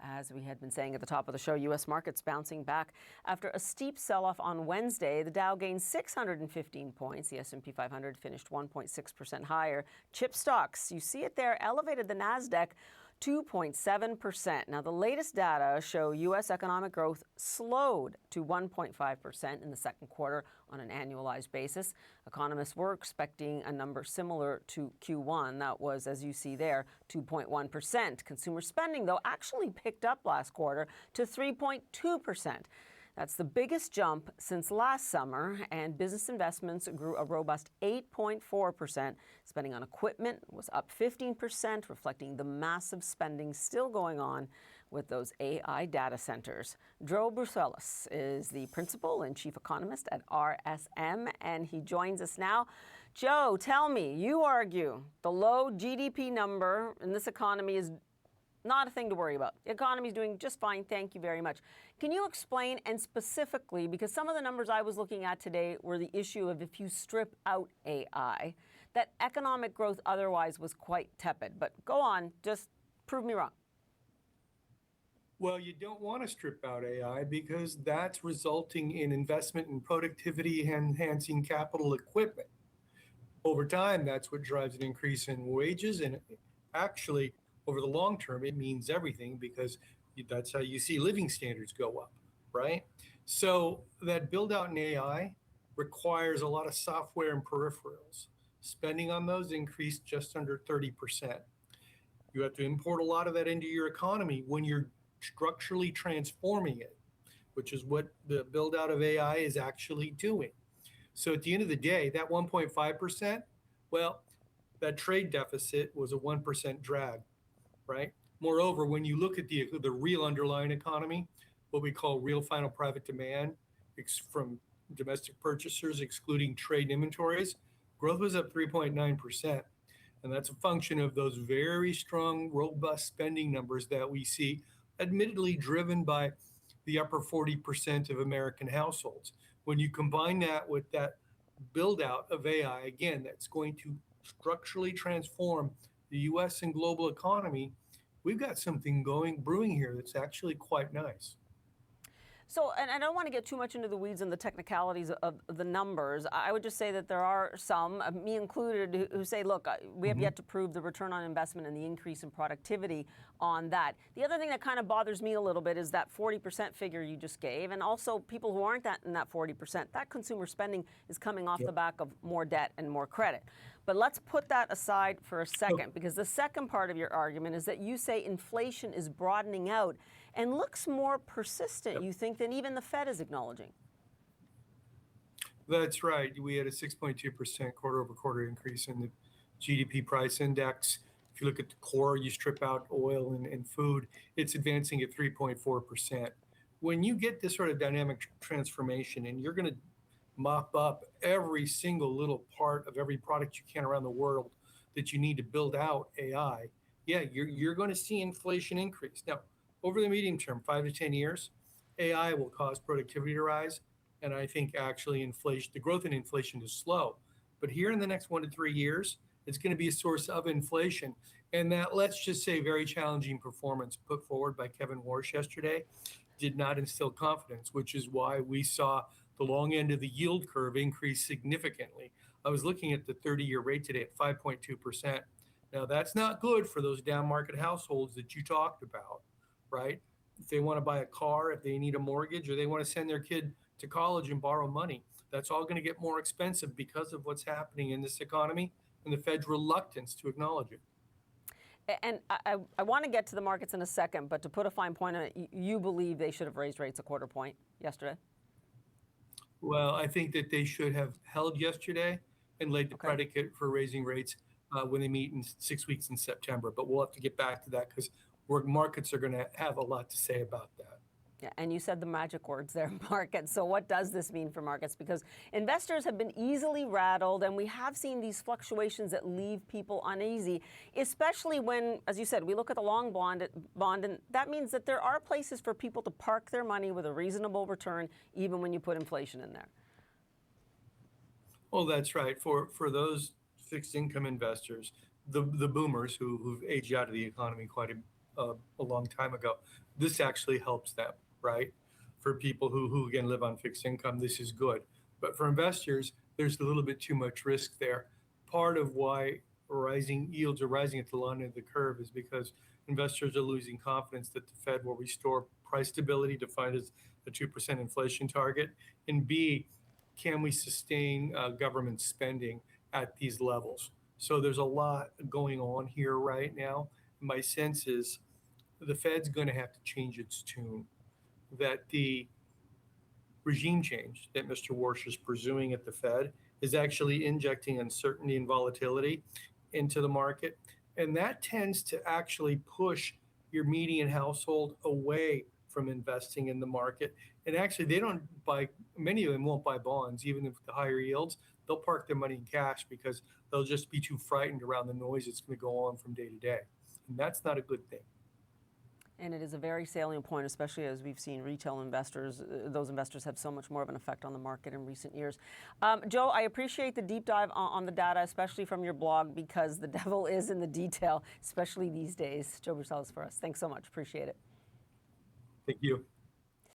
As we had been saying at the top of the show, U.S. markets bouncing back after a steep sell-off on Wednesday. The Dow gained 615 points. The S&P 500 finished 1.6% higher. Chip stocks, you see it there, elevated the Nasdaq 2.7%. Now, the latest data show U.S. economic growth slowed to 1.5% in the second quarter on an annualized basis. Economists were expecting a number similar to Q1. That was, as you see there, 2.1%. Consumer spending, though, actually picked up last quarter to 3.2%. That's the biggest jump since last summer, and business investments grew a robust 8.4%. Spending on equipment was up 15%, reflecting the massive spending still going on with those AI data centers. Joe Brusuelas is the principal and chief economist at RSM, and he joins us now. Joe, tell me, you argue the low GDP number in this economy is not a thing to worry about. The economy is doing just fine. Thank you very much. Can you explain, and specifically, because some of the numbers I was looking at today were the issue of if you strip out AI, that economic growth otherwise was quite tepid. But go on, just prove me wrong. Well, you don't want to strip out AI because that's resulting in investment in productivity enhancing capital equipment. Over time, that's what drives an increase in wages, and actually, over the long term, it means everything because that's how you see living standards go up, right? So that build out in AI requires a lot of software and peripherals. Spending on those increased just under 30%. You have to import a lot of that into your economy when you're structurally transforming it, which is what the build out of AI is actually doing. So at the end of the day, that 1.5%, well, that trade deficit was a 1% drag. Right. Moreover, when you look at the real underlying economy, what we call real final private demand from domestic purchasers, excluding trade inventories, growth was up 3.9%. And that's a function of those very strong, robust spending numbers that we see, admittedly driven by the upper 40% of American households. When you combine that with that build out of AI, again, that's going to structurally transform the U.S. and global economy, we've got something brewing here that's actually quite nice. So, and I don't want to get too much into the weeds and the technicalities of the numbers. I would just say that there are some, me included, who say, look, we have yet to prove the return on investment and the increase in productivity on that. The other thing that kind of bothers me a little bit is that 40% figure you just gave, and also people who aren't in that 40%. That consumer spending is coming off the back of more debt and more credit. But let's put that aside for a second, because the second part of your argument is that you say inflation is broadening out and looks more persistent, you think, than even the Fed is acknowledging. That's right. We had a 6.2% quarter over quarter increase in the GDP price index. If you look at the core, you strip out oil and food, it's advancing at 3.4%. When you get this sort of dynamic transformation and you're going to mop up every single little part of every product you can around the world that you need to build out AI, yeah, you're going to see inflation increase. Now, over the medium term, 5 to 10 years, AI will cause productivity to rise, and I think actually the growth in inflation is slow. But here in the next 1 to 3 years, it's going to be a source of inflation. And that, let's just say, very challenging performance put forward by Kevin Warsh yesterday did not instill confidence, which is why we saw the long end of the yield curve increase significantly. I was looking at the 30-year rate today at 5.2%. Now, that's not good for those down market households that you talked about, right? If they want to buy a car, if they need a mortgage, or they want to send their kid to college and borrow money, that's all going to get more expensive because of what's happening in this economy and the Fed's reluctance to acknowledge it. And I want to get to the markets in a second, but to put a fine point on it, you believe they should have raised rates a quarter point yesterday? Well, I think that they should have held yesterday and laid the predicate for raising rates when they meet in 6 weeks in September. But we'll have to get back to that because markets are going to have a lot to say about that. Yeah, and you said the magic words there, markets. So what does this mean for markets? Because investors have been easily rattled, and we have seen these fluctuations that leave people uneasy, especially when, as you said, we look at the long bond, and that means that there are places for people to park their money with a reasonable return, even when you put inflation in there. Well, that's right. For those fixed income investors, the boomers who've aged out of the economy quite a long time ago. This actually helps them, right? For people who again live on fixed income, this is good. But for investors, there's a little bit too much risk there. Part of why rising yields are rising at the long end of the curve is because investors are losing confidence that the Fed will restore price stability, defined as a 2% inflation target, and B, can we sustain government spending at these levels? So there's a lot going on here right now. My sense is the Fed's going to have to change its tune, that the regime change that Mr. Warsh is pursuing at the Fed is actually injecting uncertainty and volatility into the market. And that tends to actually push your median household away from investing in the market. And actually, they don't buy, many of them won't buy bonds, even if the higher yields. They'll park their money in cash because they'll just be too frightened around the noise that's going to go on from day to day. And that's not a good thing. And it is a very salient point, especially as we've seen retail investors, those investors have so much more of an effect on the market in recent years. Joe, I appreciate the deep dive on the data, especially from your blog, because the devil is in the detail, especially these days. Joe Brusuelas for us. Thanks so much. Appreciate it. Thank you.